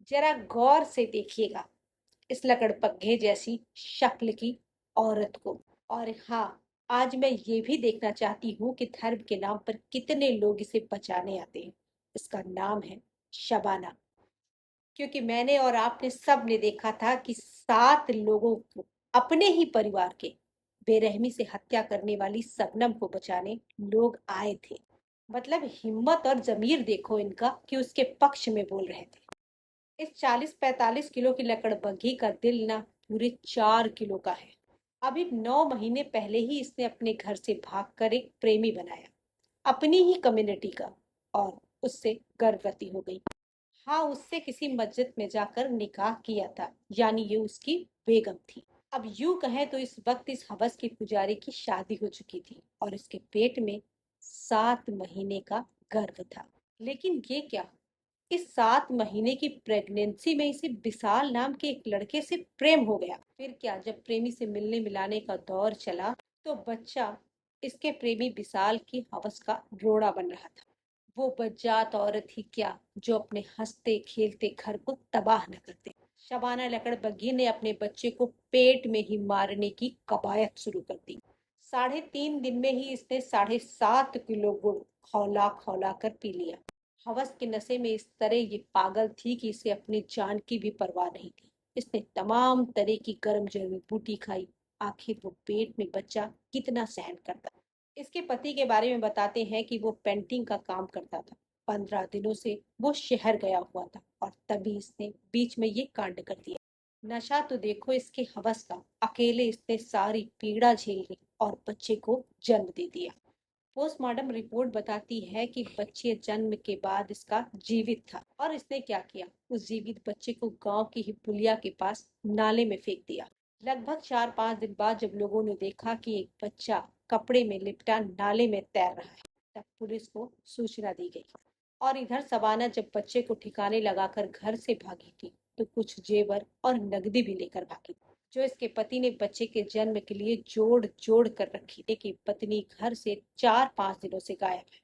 जरा गौर से देखिएगा इस लकड़बग्घे जैसी शक्ल की औरत को। और हाँ, आज मैं ये भी देखना चाहती हूँ कि धर्म के नाम पर कितने लोग इसे बचाने आते हैं। इसका नाम है शबाना। क्योंकि मैंने और आपने सब ने देखा था कि 7 लोगों को, अपने ही परिवार के, बेरहमी से हत्या करने वाली शबनम को बचाने लोग आए थे। मतलब हिम्मत और जमीर देखो इनका कि उसके पक्ष में बोल रहे थे। इस 40-45 किलो की लकड़बग्घी का दिल ना पूरे 4 किलो का है। अभी 9 महीने पहले ही इसने अपने घर से भागकर एक प्रेमी बनाया, अपनी ही कम्युनिटी का, और उससे गर्भवती हो गई। हाँ, उससे किसी मस्जिद में जाकर निकाह किया था, यानी ये उसकी बेगम थी। अब यूं कहें तो इस वक्त इस हवस के पुजारी की शादी हो चुकी थी और इसके पेट में 7 महीने का गर्भ था। लेकिन ये क्या, इस 7 महीने की प्रेगनेंसी में इसे विशाल नाम के एक लड़के से प्रेम हो गया। फिर क्या, जब प्रेमी से मिलने मिलाने का दौर चला तो बच्चा इसके प्रेमी विशाल की हवस का रोड़ा बन रहा था। वो बज्जात औरत ही क्या जो अपने हंसते खेलते घर को तबाह न कर दे। शबाना लकड़बग्घी ने अपने बच्चे को पेट में ही मारने की कवायद शुरू कर दी। 3.5 दिन में ही इसने 7.5 किलो गुड़ खौला खौला कर पी लिया। हवस के नशे में इस तरह ये पागल थी कि इसे अपनी जान की भी परवाह नहीं थी। इसने तमाम तरह की गर्म जड़ी बूटी खाई। आखिर वो पेट में बच्चा कितना सहन करता। इसके पति के बारे में बताते हैं कि वो पेंटिंग का काम करता था। 15 दिनों से वो शहर गया हुआ था और तभी इसने बीच में ये कांड कर दिया। नशा तो देखो इसके हवस का, अकेले इसने सारी पीड़ा झेल ली और बच्चे को जन्म दे दिया। पोस्टमार्टम रिपोर्ट बताती है कि बच्चे जन्म के बाद इसका जीवित था और इसने क्या किया, उस जीवित बच्चे को गांव की ही पुलिया के पास नाले में फेंक दिया। लगभग 4-5 दिन बाद जब लोगों ने देखा कि एक बच्चा कपड़े में लिपटा नाले में तैर रहा है, तब पुलिस को सूचना दी गई। और इधर सबाना जब बच्चे को ठिकाने लगाकर घर से भागी थी तो कुछ जेवर और नकदी भी लेकर भागी, जो इसके पति ने बच्चे के जन्म के लिए जोड़ जोड़ कर रखी थी। कि पत्नी घर से 4-5 दिनों से गायब है।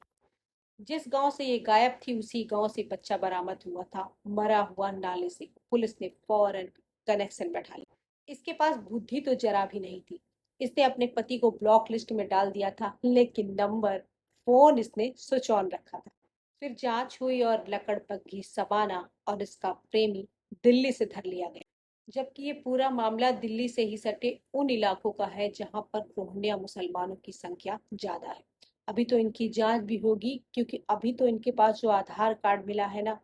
जिस गांव से ये गायब थी उसी गांव से बच्चा बरामद हुआ था, मरा हुआ नाले से। पुलिस ने फौरन कनेक्शन बैठा लिया। इसके पास बुद्धि तो जरा भी नहीं थी। इसने अपने पति को ब्लॉक लिस्ट में डाल दिया था, लेकिन नंबर फोन इसने स्विच ऑन रखा था। फिर जांच हुई और लकड़बग्घी सबाना और इसका प्रेमी दिल्ली से धर लिया गया। जबकि ये पूरा मामला दिल्ली से ही सटे उन इलाकों का है जहां पर रोहिंग्या मुसलमानों की संख्या ज्यादा है। अभी तो इनकी जांच भी होगी, क्योंकि अभी तो इनके पास जो आधार कार्ड मिला है ना,